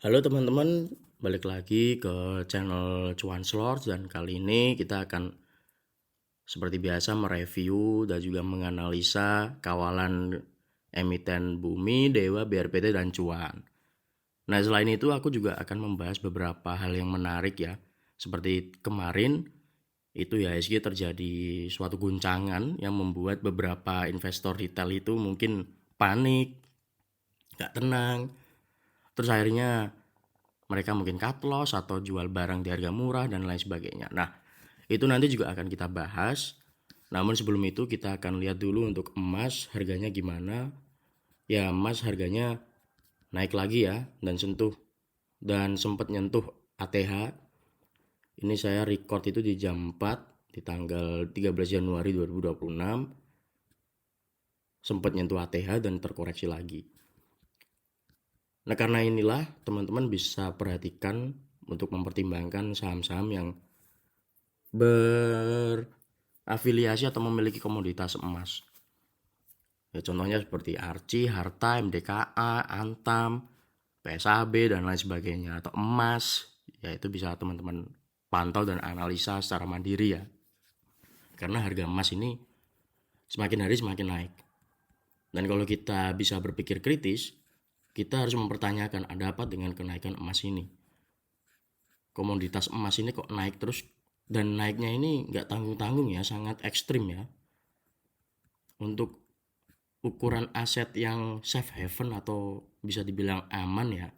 Halo teman-teman, balik lagi ke channel Cuan Slots dan kali ini kita akan seperti biasa mereview dan juga menganalisa kawalan emiten Bumi, Dewa, BRPT, dan Cuan. Nah selain itu aku juga akan membahas beberapa hal yang menarik ya. Seperti kemarin itu ya IHSG terjadi suatu guncangan yang membuat beberapa investor retail itu mungkin panik, gak tenang. Terus akhirnya mereka mungkin cut loss atau jual barang di harga murah dan lain sebagainya. Nah, itu nanti juga akan kita bahas. Namun sebelum itu kita akan lihat dulu untuk emas harganya gimana. Ya, emas harganya naik lagi ya dan sempat nyentuh ATH. Ini saya record itu di jam 4 di tanggal 13 Januari 2026. Sempat nyentuh ATH dan terkoreksi lagi. Nah, karena inilah teman-teman bisa perhatikan untuk mempertimbangkan saham-saham yang berafiliasi atau memiliki komoditas emas. Ya, contohnya seperti Arci, Harta, MDKA, Antam, PSAB, dan lain sebagainya. Atau emas, ya itu bisa teman-teman pantau dan analisa secara mandiri ya. Karena harga emas ini semakin hari semakin naik. Dan kalau kita bisa berpikir kritis, kita harus mempertanyakan ada apa dengan kenaikan emas ini. Komoditas emas ini kok naik terus dan naiknya ini nggak tanggung-tanggung ya, sangat ekstrim ya. Untuk ukuran aset yang safe haven atau bisa dibilang aman ya,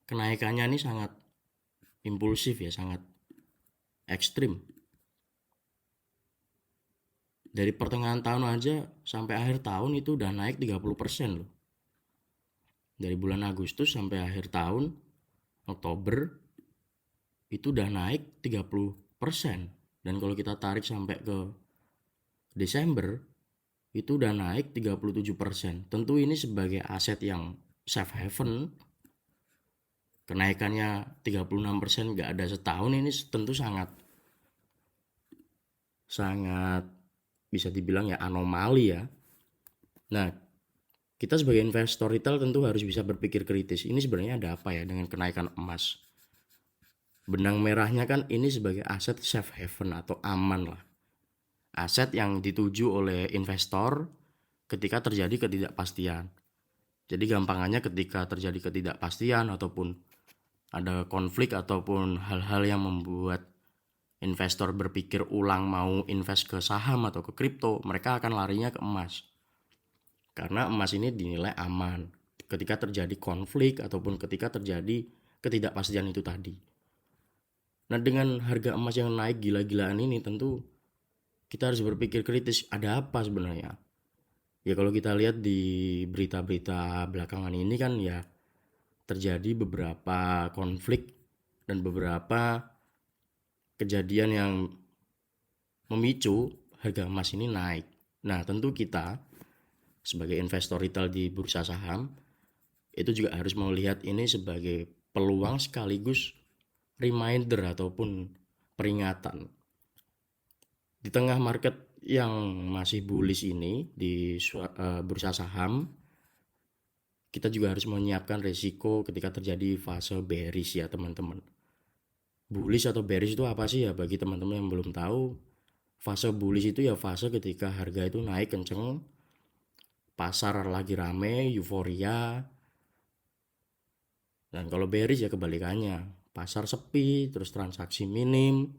kenaikannya ini sangat impulsif ya, sangat ekstrim. Dari pertengahan tahun aja sampai akhir tahun itu udah naik 30% loh. Dari bulan Agustus sampai akhir tahun Oktober itu udah naik 30%. Dan kalau kita tarik sampai ke Desember itu udah naik 37%. Tentu ini sebagai aset yang safe haven, kenaikannya 36% nggak ada setahun, ini tentu sangat sangat bisa dibilang ya anomali ya. Nah, kita sebagai investor retail tentu harus bisa berpikir kritis. Ini sebenarnya ada apa ya dengan kenaikan emas? Benang merahnya kan ini sebagai aset safe haven atau aman lah. Aset yang dituju oleh investor ketika terjadi ketidakpastian. Jadi gampangannya ketika terjadi ketidakpastian ataupun ada konflik ataupun hal-hal yang membuat investor berpikir ulang mau invest ke saham atau ke kripto, mereka akan larinya ke emas. Karena emas ini dinilai aman ketika terjadi konflik ataupun ketika terjadi ketidakpastian itu tadi. Nah, dengan harga emas yang naik gila-gilaan ini tentu kita harus berpikir kritis, ada apa sebenarnya? Ya kalau kita lihat di berita-berita belakangan ini kan ya terjadi beberapa konflik dan beberapa kejadian yang memicu harga emas ini naik. Nah, tentu kita sebagai investor retail di bursa saham itu juga harus melihat ini sebagai peluang sekaligus reminder ataupun peringatan. Di tengah market yang masih bullish ini di bursa saham, kita juga harus menyiapkan resiko ketika terjadi fase bearish ya teman-teman. Bullish atau bearish itu apa sih ya bagi teman-teman yang belum tahu? Fase bullish itu ya fase ketika harga itu naik kenceng, pasar lagi rame, euforia. Dan kalau bearish ya kebalikannya, pasar sepi, terus transaksi minim,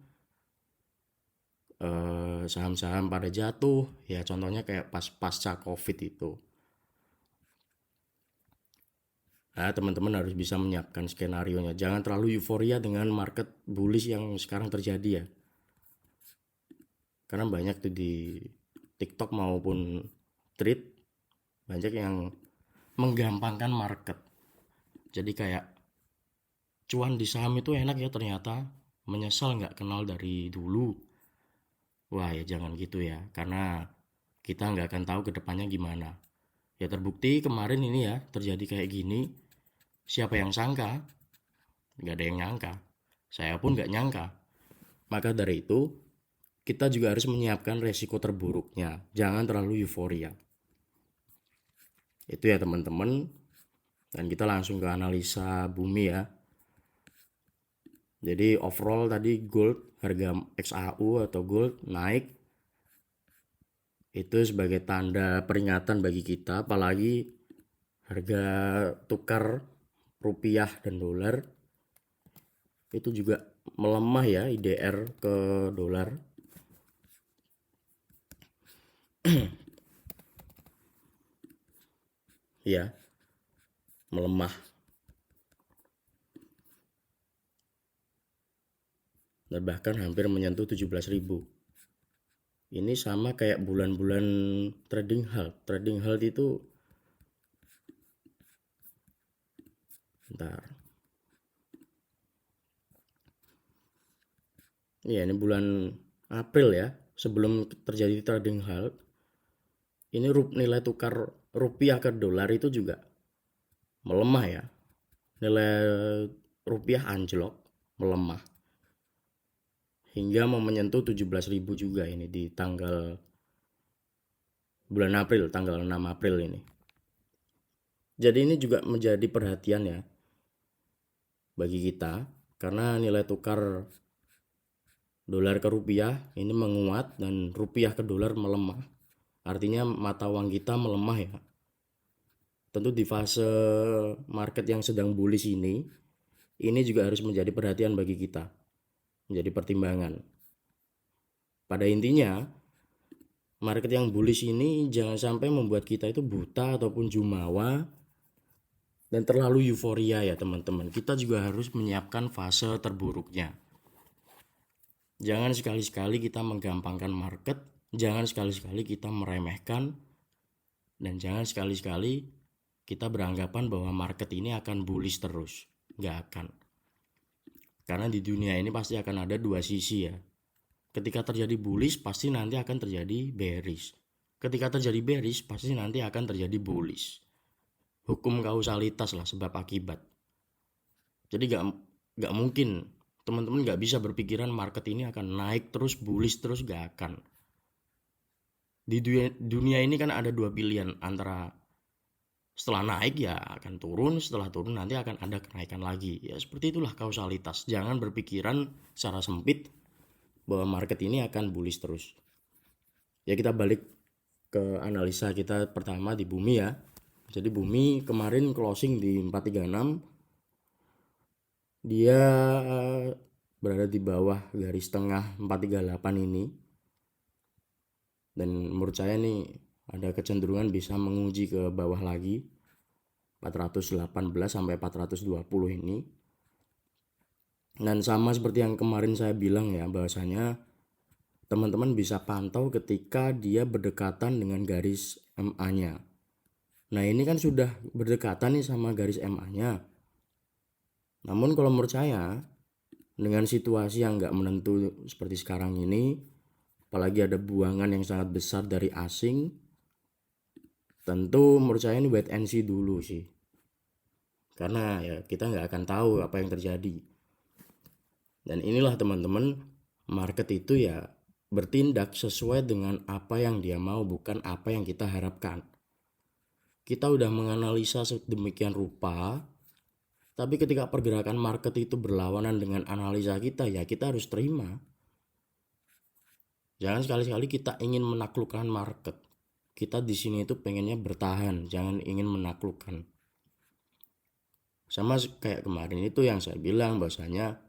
saham-saham pada jatuh, ya contohnya kayak pasca COVID itu. Nah, teman-teman harus bisa menyiapkan skenario-nya. Jangan terlalu euforia dengan market bullish yang sekarang terjadi ya. Karena banyak tuh di TikTok maupun Thread banyak yang menggampangkan market. Jadi kayak cuan di saham itu enak ya ternyata, menyesal nggak kenal dari dulu. Wah ya jangan gitu ya, karena kita nggak akan tahu kedepannya gimana. Ya terbukti kemarin ini ya terjadi kayak gini, siapa yang sangka? Nggak ada yang nyangka. Saya pun nggak nyangka. Maka dari itu, kita juga harus menyiapkan resiko terburuknya. Jangan terlalu euforia. Itu ya teman-teman. Dan kita langsung ke analisa bumi ya. Jadi overall tadi gold, harga XAU atau gold naik, itu sebagai tanda peringatan bagi kita, apalagi harga tukar rupiah dan dolar itu juga melemah ya, IDR ke dolar. Ya, melemah. Dan bahkan hampir menyentuh 17.000. Ini sama kayak bulan-bulan trading halt. Trading halt itu bentar. Ya, ini bulan April ya, sebelum terjadi trading halt. Ini nilai tukar rupiah ke dolar itu juga melemah ya. Nilai rupiah anjlok, melemah. Hingga mau menyentuh 17.000 juga ini di tanggal bulan April, tanggal 6 April ini. Jadi ini juga menjadi perhatian ya bagi kita, karena nilai tukar dolar ke rupiah ini menguat dan rupiah ke dolar melemah. Artinya mata uang kita melemah ya. Tentu di fase market yang sedang bullish ini juga harus menjadi perhatian bagi kita, menjadi pertimbangan. Pada intinya, market yang bullish ini jangan sampai membuat kita itu buta ataupun jumawa dan terlalu euforia ya teman-teman. Kita juga harus menyiapkan fase terburuknya. Jangan sekali-sekali kita menggampangkan market, jangan sekali-sekali kita meremehkan, dan jangan sekali-sekali kita beranggapan bahwa market ini akan bullish terus. Nggak akan. Karena di dunia ini pasti akan ada dua sisi ya. Ketika terjadi bullish pasti nanti akan terjadi bearish. Ketika terjadi bearish pasti nanti akan terjadi bullish. Hukum kausalitas lah, sebab akibat. Jadi nggak mungkin teman-teman nggak bisa berpikiran market ini akan naik terus, bullish terus, nggak akan. Di dunia ini kan ada dua pilihan, antara setelah naik ya akan turun, setelah turun nanti akan ada kenaikan lagi. Ya seperti itulah kausalitas. Jangan berpikiran secara sempit bahwa market ini akan bullish terus. Ya kita balik ke analisa kita pertama di bumi ya. Jadi bumi kemarin closing di 436. Dia berada di bawah garis tengah 438 ini. Dan menurut saya nih ada kecenderungan bisa menguji ke bawah lagi 418 sampai 420 ini. Dan sama seperti yang kemarin saya bilang ya, bahwasanya teman-teman bisa pantau ketika dia berdekatan dengan garis MA-nya. Nah ini kan sudah berdekatan nih sama garis MA-nya. Namun kalau menurut saya, dengan situasi yang nggak menentu seperti sekarang ini, apalagi ada buangan yang sangat besar dari asing, tentu menurut saya ini wait and see dulu sih. Karena ya kita nggak akan tahu apa yang terjadi. Dan inilah teman-teman, market itu ya bertindak sesuai dengan apa yang dia mau, bukan apa yang kita harapkan. Kita udah menganalisa sedemikian rupa, tapi ketika pergerakan market itu berlawanan dengan analisa kita, ya kita harus terima. Jangan sekali-kali kita ingin menaklukkan market. Kita di sini itu pengennya bertahan, jangan ingin menaklukkan. Sama kayak kemarin itu yang saya bilang, bahwasanya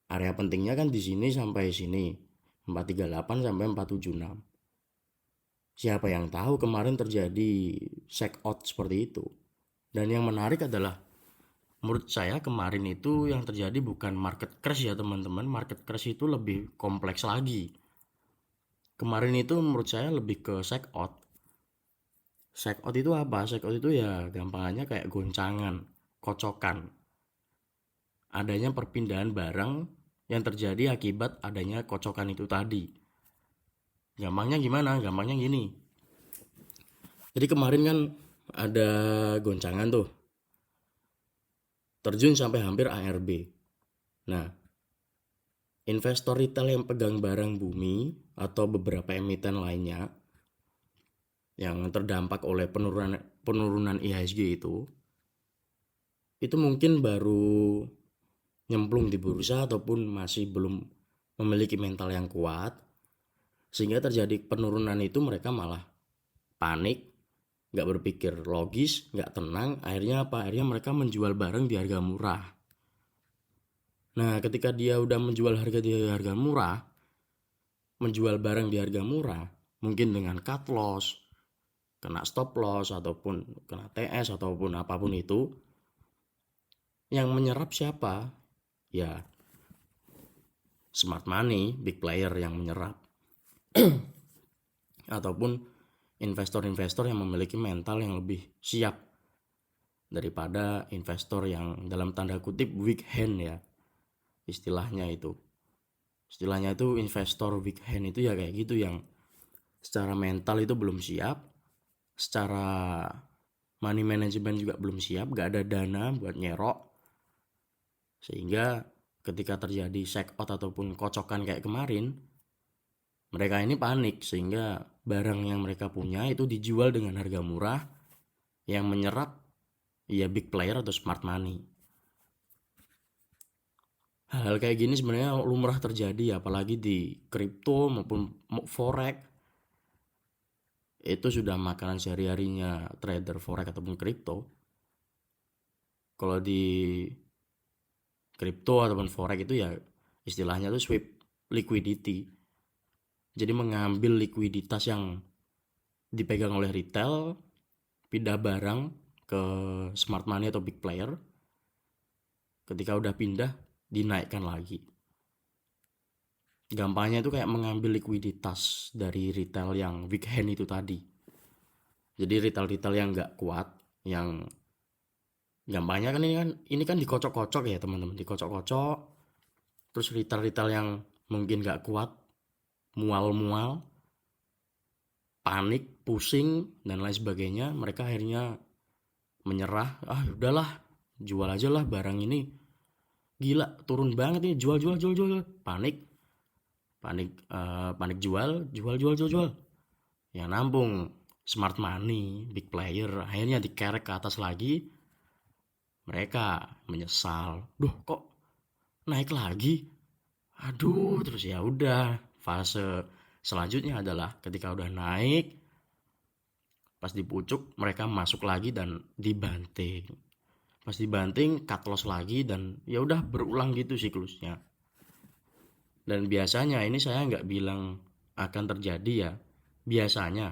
area pentingnya kan di sini sampai sini, 438 sampai 476. Siapa yang tahu kemarin terjadi shake out seperti itu. Dan yang menarik adalah, menurut saya kemarin itu yang terjadi bukan market crash ya teman-teman. Market crash itu lebih kompleks lagi. Kemarin itu menurut saya lebih ke shake out. Shake out itu apa? Shake out itu ya gampangannya kayak goncangan, kocokan. Adanya perpindahan barang yang terjadi akibat adanya kocokan itu tadi. Gampangnya gimana? Gampangnya gini. Jadi kemarin kan ada goncangan tuh, terjun sampai hampir ARB. Nah, investor retail yang pegang barang bumi atau beberapa emiten lainnya yang terdampak oleh penurunan IHSG itu, itu mungkin baru nyemplung di bursa ataupun masih belum memiliki mental yang kuat, sehingga terjadi penurunan itu mereka malah panik, nggak berpikir logis, nggak tenang. Akhirnya apa? Akhirnya mereka menjual barang di harga murah. Nah, ketika dia udah menjual harga di harga murah, menjual barang di harga murah, mungkin dengan cut loss, kena stop loss, ataupun kena TS, ataupun apapun itu, yang menyerap siapa? Ya, smart money, big player yang menyerap. Ataupun investor-investor yang memiliki mental yang lebih siap daripada investor yang dalam tanda kutip weak hand ya. Istilahnya itu investor weak hand itu ya kayak gitu, yang secara mental itu belum siap, secara money management juga belum siap, gak ada dana buat nyerok, sehingga ketika terjadi shake out ataupun kocokan kayak kemarin, mereka ini panik sehingga barang yang mereka punya itu dijual dengan harga murah, yang menyerap ya big player atau smart money. Hal kayak gini sebenarnya lumrah terjadi, apalagi di kripto maupun forex. Itu sudah makanan sehari-harinya trader forex ataupun kripto. Kalau di kripto ataupun forex itu ya istilahnya tuh sweep liquidity. Jadi mengambil likuiditas yang dipegang oleh retail, pindah barang ke smart money atau big player. Ketika udah pindah, dinaikkan lagi. Gampangnya itu kayak mengambil likuiditas dari retail yang weak hand itu tadi. Jadi retail-retail yang nggak kuat, yang gampangnya kan ini kan dikocok-kocok ya teman-teman, dikocok-kocok. Terus retail-retail yang mungkin nggak kuat, mual-mual, panik, pusing dan lain sebagainya, mereka akhirnya menyerah. Ah udahlah, jual aja lah barang ini, gila turun banget nih, jual, panik, panik jual, yang nampung smart money, big player, akhirnya dikerek ke atas lagi. Mereka menyesal, duh kok naik lagi, aduh. Terus ya udah, fase selanjutnya adalah ketika udah naik, pas di pucuk mereka masuk lagi dan dibanting, pas dibanting cut loss lagi, dan ya udah berulang gitu siklusnya. Dan biasanya ini saya nggak bilang akan terjadi ya, biasanya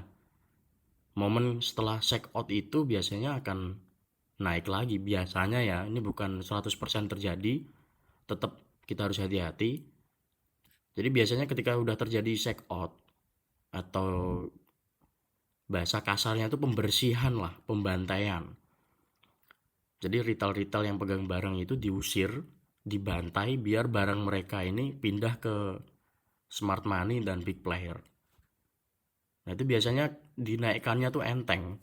momen setelah check out itu biasanya akan naik lagi biasanya ya. Ini bukan 100% terjadi, tetap kita harus hati-hati. Jadi biasanya ketika udah terjadi check out, atau bahasa kasarnya itu pembersihan lah, pembantaian. Jadi retail-retail yang pegang barang itu diusir, dibantai biar barang mereka ini pindah ke smart money dan big player. Nah itu biasanya dinaikkannya tuh enteng.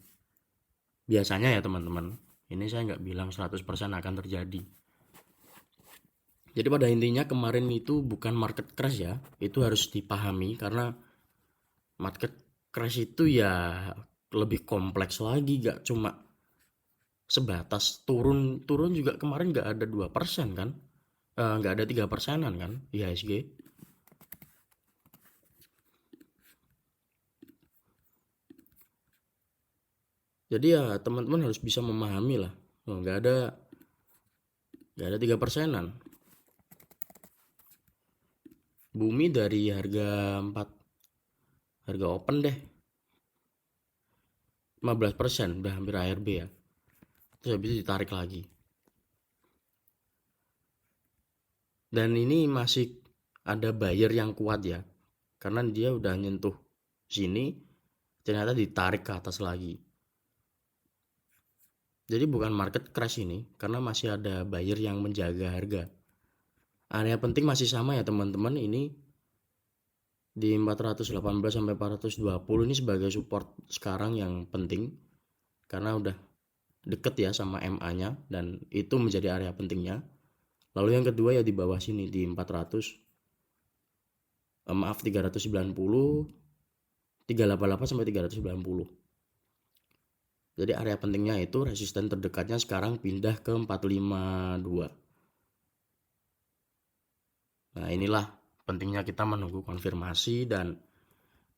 Biasanya ya teman-teman. Ini saya nggak bilang 100% akan terjadi. Jadi pada intinya kemarin itu bukan market crash ya. Itu harus dipahami karena market crash itu ya lebih kompleks lagi. Gak cuma sebatas turun juga kemarin nggak ada 2% kan. Nggak ada 3%-an kan IHSG. Jadi ya teman-teman harus bisa memahami lah. Nggak ada 3%-an. Bumi dari harga 4, harga open deh 15%, udah hampir ARB ya. Terus habis itu ditarik lagi. Dan ini masih ada buyer yang kuat ya. Karena dia udah nyentuh sini, ternyata ditarik ke atas lagi. Jadi bukan market crash ini, karena masih ada buyer yang menjaga harga. Area penting masih sama ya teman-teman, ini di 418 sampai 420 ini sebagai support sekarang yang penting. Karena udah deket ya sama MA-nya, dan itu menjadi area pentingnya. Lalu yang kedua ya di bawah sini di 390, 388 sampai 390. Jadi area pentingnya itu resisten terdekatnya sekarang pindah ke 452. Nah, inilah pentingnya kita menunggu konfirmasi, dan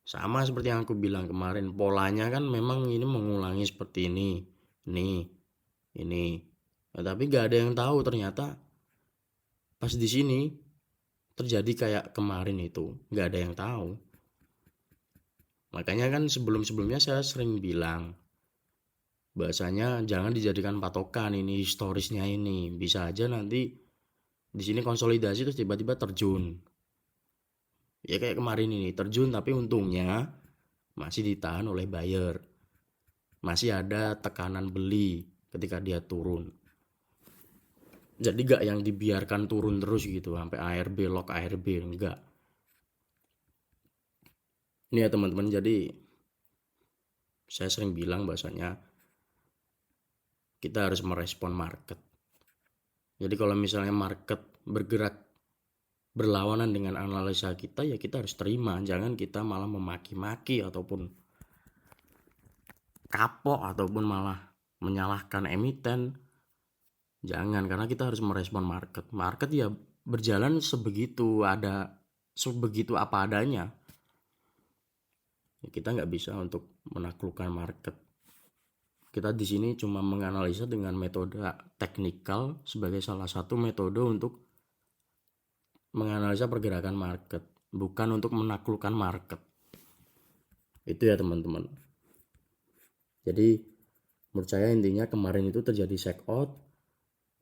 sama seperti yang aku bilang kemarin, polanya kan memang ini mengulangi seperti ini. Nah, tapi gak ada yang tahu ternyata pas di sini terjadi kayak kemarin itu, gak ada yang tahu. Makanya kan sebelum-sebelumnya saya sering bilang bahasanya jangan dijadikan patokan ini historisnya, ini bisa aja nanti di sini konsolidasi terus tiba-tiba terjun. Ya kayak kemarin ini terjun, tapi untungnya masih ditahan oleh buyer. Masih ada tekanan beli ketika dia turun. Jadi gak yang dibiarkan turun terus gitu sampai ARB, lock ARB, enggak. Ini ya teman-teman, jadi saya sering bilang bahasanya kita harus merespon market. Jadi kalau misalnya market bergerak berlawanan dengan analisa kita, ya kita harus terima. Jangan kita malah memaki-maki ataupun kapok ataupun malah menyalahkan emiten. Jangan, karena kita harus merespon market. Market ya berjalan sebegitu apa adanya. Ya, kita nggak bisa untuk menaklukkan market. Kita di sini cuma menganalisa dengan metode teknikal sebagai salah satu metode untuk menganalisa pergerakan market, bukan untuk menaklukkan market. Itu ya teman-teman. Jadi menurut saya intinya kemarin itu terjadi shake out,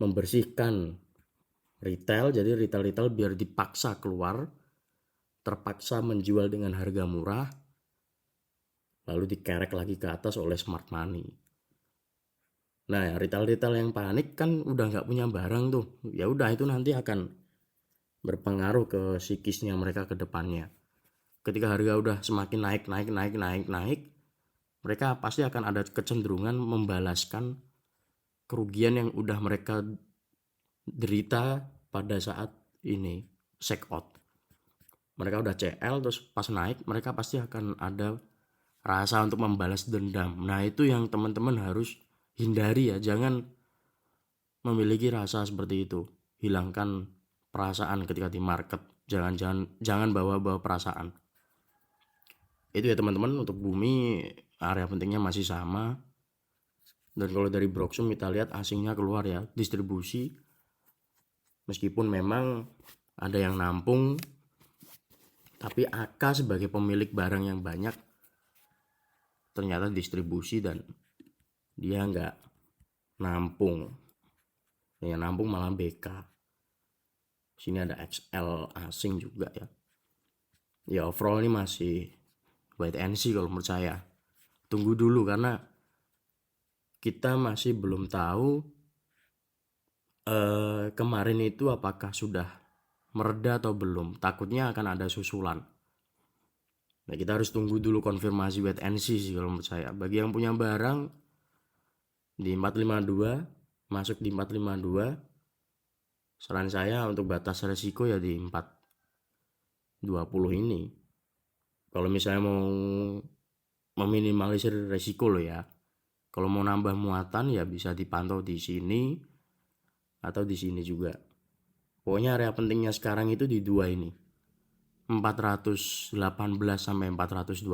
membersihkan retail. Jadi retail biar dipaksa keluar, terpaksa menjual dengan harga murah, lalu dikerek lagi ke atas oleh smart money. Nah, retail yang panik kan udah nggak punya barang tuh. Ya udah, itu nanti akan berpengaruh ke psikisnya mereka ke depannya. Ketika harga udah semakin naik, mereka pasti akan ada kecenderungan membalaskan kerugian yang udah mereka derita pada saat ini shake out. Mereka udah CL, terus pas naik mereka pasti akan ada rasa untuk membalas dendam. Nah, itu yang teman-teman harus hindari ya. Jangan memiliki rasa seperti itu. Hilangkan perasaan ketika di market. Jangan bawa-bawa perasaan. Itu ya teman-teman, untuk bumi area pentingnya masih sama. Dan kalau dari Broksum kita lihat asingnya keluar ya, distribusi. Meskipun memang ada yang nampung, tapi AK sebagai pemilik barang yang banyak ternyata distribusi dan dia nggak nampung. Yang nampung malah BK. Sini ada XL asing juga ya. Ya overall ini masih wait and see kalau menurut saya. Tunggu dulu karena kita masih belum tahu kemarin itu apakah sudah mereda atau belum. Takutnya akan ada susulan. Nah, kita harus tunggu dulu konfirmasi wait and see sih kalau menurut saya. Bagi yang punya barang di 452, masuk di 452, saran saya untuk batas resiko ya di 420 ini. Kalau misalnya mau meminimalisir resiko loh ya. Kalau mau nambah muatan ya bisa dipantau di sini atau di sini juga. Pokoknya area pentingnya sekarang itu di dua ini. 418 sampai 420,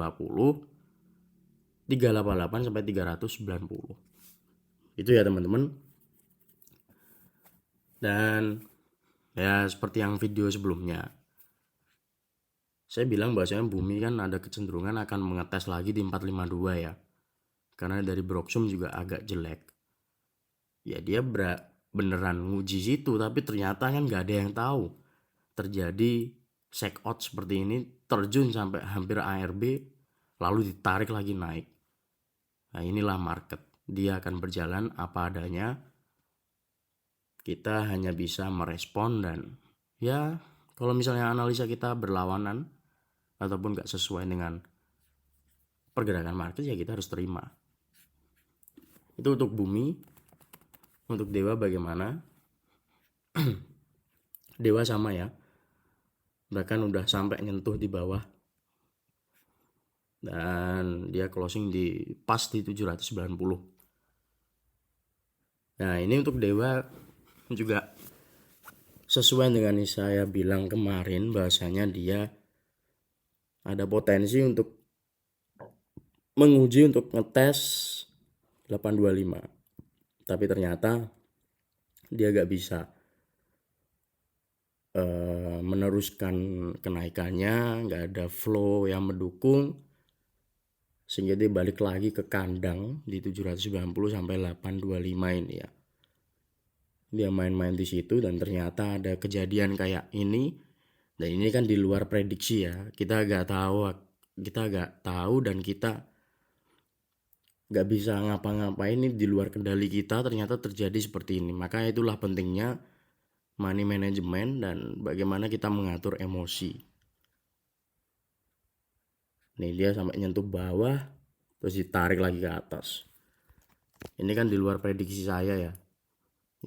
388 sampai 390. Itu ya teman-teman. Dan ya seperti yang video sebelumnya, saya bilang bahwasanya bumi kan ada kecenderungan akan mengetes lagi di 452 ya. Karena dari Broksum juga agak jelek. Ya dia beneran nguji situ, tapi ternyata kan gak ada yang tahu. Terjadi shake out seperti ini, terjun sampai hampir ARB, lalu ditarik lagi naik. Nah, inilah market. Dia akan berjalan apa adanya. Kita hanya bisa merespon, dan ya kalau misalnya analisa kita berlawanan ataupun gak sesuai dengan pergerakan market, ya kita harus terima. Itu untuk bumi. Untuk dewa bagaimana? Dewa sama ya, bahkan udah sampai nyentuh di bawah dan dia closing di pas di 790. Nah ini untuk Dewa juga sesuai dengan yang saya bilang kemarin, bahasanya dia ada potensi untuk menguji untuk ngetes 825, tapi ternyata dia gak bisa meneruskan kenaikannya, gak ada flow yang mendukung, sehingga dia balik lagi ke kandang di 790 sampai 825 ini ya. Dia main-main di situ dan ternyata ada kejadian kayak ini, dan ini kan di luar prediksi ya. Kita gak tahu dan kita gak bisa ngapa-ngapain, ini di luar kendali kita, ternyata terjadi seperti ini. Maka itulah pentingnya money management dan bagaimana kita mengatur emosi. Nih dia sampai nyentuh bawah terus ditarik lagi ke atas. Ini kan di luar prediksi saya ya.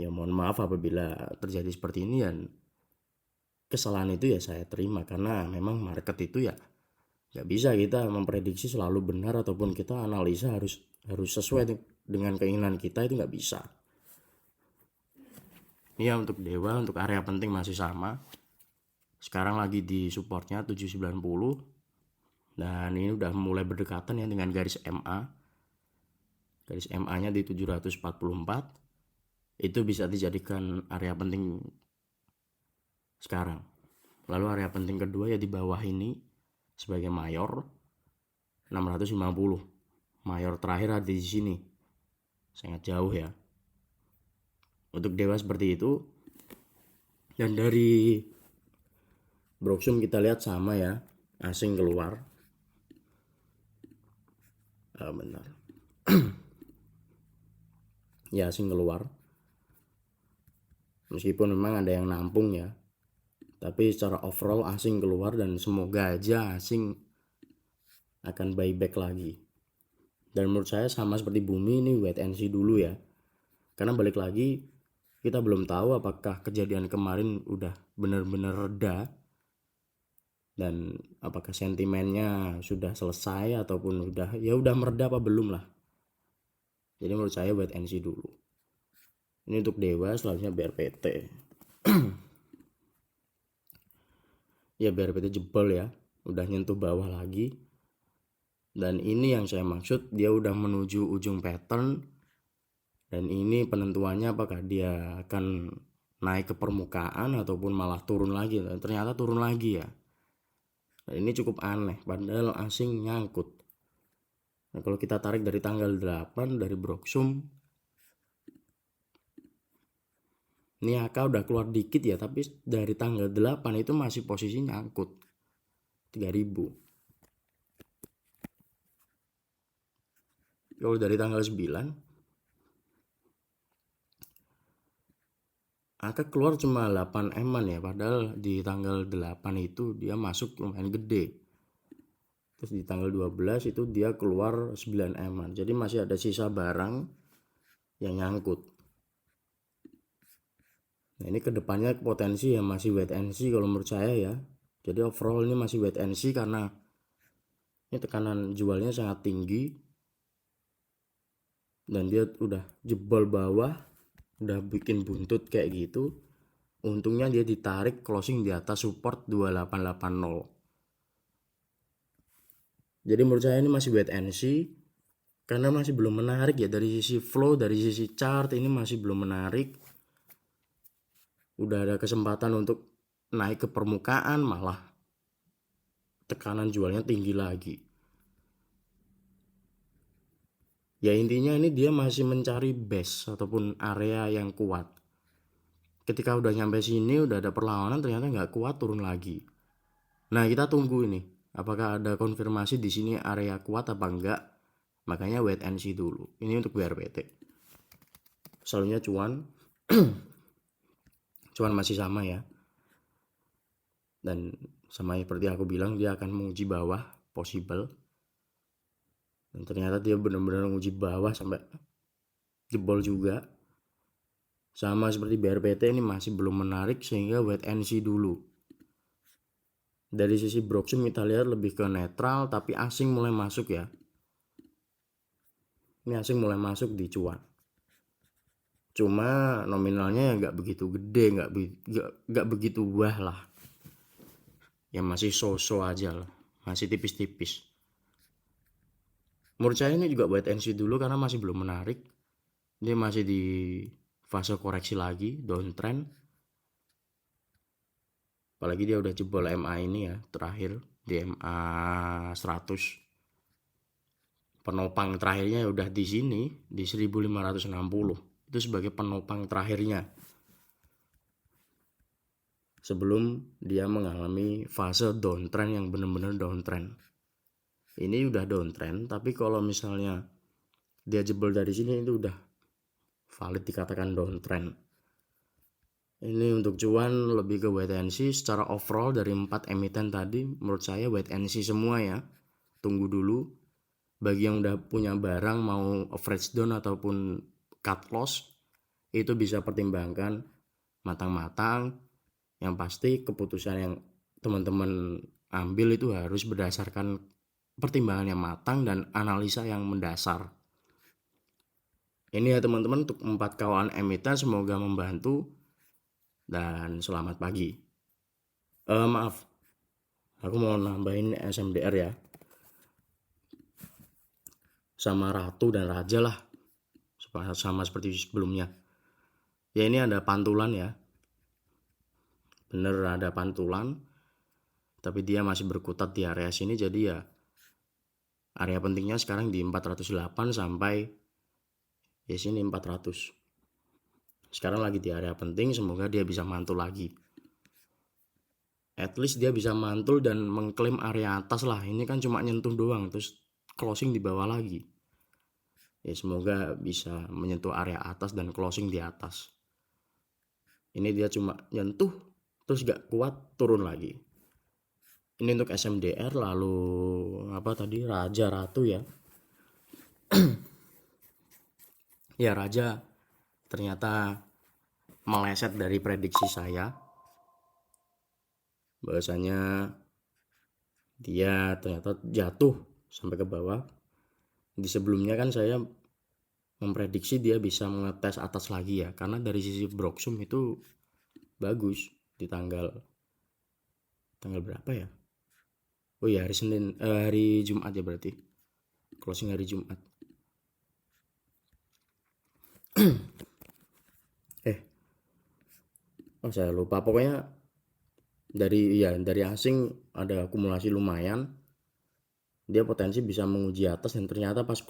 Ya mohon maaf apabila terjadi seperti ini, dan kesalahan itu ya saya terima, karena memang market itu ya nggak bisa kita memprediksi selalu benar, ataupun kita analisa harus sesuai dengan keinginan kita, itu nggak bisa. Ini ya untuk Dewa, untuk area penting masih sama. Sekarang lagi di supportnya 790, dan ini udah mulai berdekatan ya dengan garis MA. Garis MA-nya di 744. Itu bisa dijadikan area penting sekarang. Lalu area penting kedua ya di bawah ini sebagai mayor 650. Mayor terakhir ada di sini. Sangat jauh ya. Untuk Dewa seperti itu. Dan dari Broksum kita lihat sama ya, asing keluar. Benar. Ya asing keluar. Meskipun memang ada yang nampung ya, tapi secara overall asing keluar, dan semoga aja asing akan buyback lagi. Dan menurut saya sama seperti bumi, ini wait and see dulu ya, karena balik lagi kita belum tahu apakah kejadian kemarin udah benar-benar reda, dan apakah sentimennya sudah selesai ataupun udah mereda apa belum lah. Jadi menurut saya wait and see dulu. Ini untuk Dewa, selanjutnya BRPT. Ya BRPT jebol ya, udah nyentuh bawah lagi. Dan ini yang saya maksud, dia udah menuju ujung pattern, dan ini penentuannya apakah dia akan naik ke permukaan ataupun malah turun lagi. Dan ternyata turun lagi ya. Dan ini cukup aneh, padahal asing nyangkut. Nah kalau kita tarik dari tanggal 8 dari Broksum, ini AK udah keluar dikit ya, tapi dari tanggal 8 itu masih posisi nyangkut 3000. Kalau dari tanggal 9 AK keluar cuma 8 eman ya, padahal di tanggal 8 itu dia masuk lumayan gede. Terus di tanggal 12 itu dia keluar 9 eman. Jadi masih ada sisa barang yang nyangkut. Nah ini kedepannya potensi ya masih wait and see kalau menurut saya ya. Jadi overall ini masih wait and see, karena ini tekanan jualnya sangat tinggi. Dan dia udah jebol bawah, udah bikin buntut kayak gitu. Untungnya dia ditarik closing di atas support 2880. Jadi menurut saya ini masih wait and see, karena masih belum menarik ya, dari sisi flow, dari sisi chart ini masih belum menarik. Udah ada kesempatan untuk naik ke permukaan, malah tekanan jualnya tinggi lagi. Ya intinya ini dia masih mencari base ataupun area yang kuat. Ketika udah nyampe sini, udah ada perlawanan, ternyata nggak kuat, turun lagi. Nah kita tunggu ini, apakah ada konfirmasi di sini area kuat apa enggak. Makanya wait and see dulu. Ini untuk BRPT. Selanjutnya cuan. Cuan masih sama ya. Dan sama seperti aku bilang, dia akan menguji bawah possible. Dan ternyata dia benar-benar menguji bawah sampai jebol juga. Sama seperti BRPT, ini masih belum menarik, sehingga wait and see dulu. Dari sisi Broksum kita lihat lebih ke netral, tapi asing mulai masuk ya. Ini asing mulai masuk di cuan. cuma nominalnya nggak begitu gede, nggak begitu wah lah, ya masih so-so aja lah, masih tipis-tipis. Menurut saya ini juga wait and see dulu karena masih belum menarik, dia masih di fase koreksi lagi, downtrend. Apalagi dia udah jebol MA ini ya, terakhir di MA 100. Penopang terakhirnya udah di sini di 1560. Itu sebagai penopang terakhirnya sebelum dia mengalami fase downtrend yang benar-benar downtrend. Ini udah downtrend, tapi kalau misalnya dia jebol dari sini itu udah valid dikatakan downtrend. Ini untuk cuan lebih ke wait and see. Secara overall dari 4 emiten tadi menurut saya wait and see semua ya. Tunggu dulu. Bagi yang udah punya barang mau average down ataupun cut loss, itu bisa pertimbangkan matang-matang. Yang pasti keputusan yang teman-teman ambil itu harus berdasarkan pertimbangan yang matang dan analisa yang mendasar. Ini ya teman-teman untuk 4 kawan emiten, semoga membantu dan selamat pagi. Maaf, aku mau nambahin SMDR ya, sama Ratu dan Raja lah, sama seperti sebelumnya. Ya ini ada pantulan ya, bener ada pantulan, tapi dia masih berkutat di area sini. Jadi ya area pentingnya sekarang di 408 sampai ya sini 400. Sekarang lagi di area penting, semoga dia bisa mantul lagi. At least dia bisa mantul dan mengklaim area atas lah. Ini kan cuma nyentuh doang, terus closing di bawah lagi. Ya semoga bisa menyentuh area atas dan closing di atas. Ini dia cuma nyentuh, terus gak kuat, turun lagi. Ini untuk SMDR. Lalu apa tadi, Raja Ratu ya. Ya Raja ternyata meleset dari prediksi saya, bahwasanya dia ternyata jatuh sampai ke bawah. Di sebelumnya kan saya memprediksi dia bisa mengetes atas lagi ya, karena dari sisi Broksum itu bagus di tanggal berapa ya? Oh ya, hari Jumat ya, berarti closing hari Jumat. Saya lupa, pokoknya dari asing ada akumulasi lumayan, dia potensi bisa menguji atas, dan ternyata pas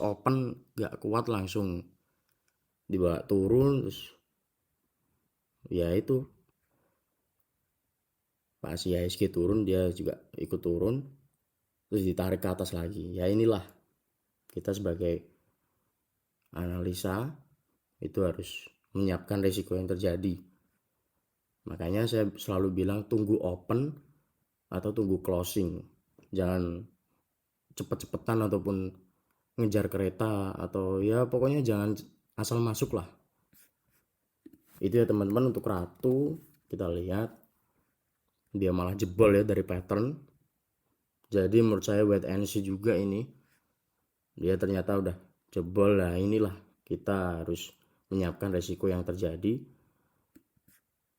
open gak kuat, langsung dibawa turun. Terus ya itu pas IHSG turun dia juga ikut turun, terus ditarik ke atas lagi. Ya inilah, kita sebagai analisa itu harus menyiapkan risiko yang terjadi. Makanya saya selalu bilang tunggu open atau tunggu closing, jangan cepet-cepetan ataupun ngejar kereta, atau ya pokoknya jangan asal masuk lah. Itu ya teman-teman. Untuk Ratu kita lihat dia malah jebol ya dari pattern. Jadi menurut saya wait and see juga ini, dia ternyata udah jebol. Nah inilah, kita harus menyiapkan resiko yang terjadi,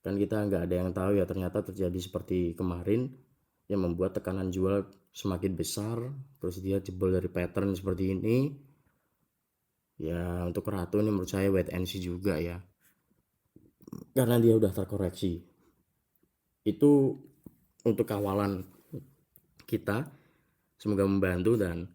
kan kita nggak ada yang tahu ya, ternyata terjadi seperti kemarin yang membuat tekanan jual semakin besar, terus dia jebol dari pattern seperti ini. Ya untuk Ratu ini menurut saya wait and see juga ya, karena dia udah terkoreksi. Itu untuk kawalan kita, semoga membantu dan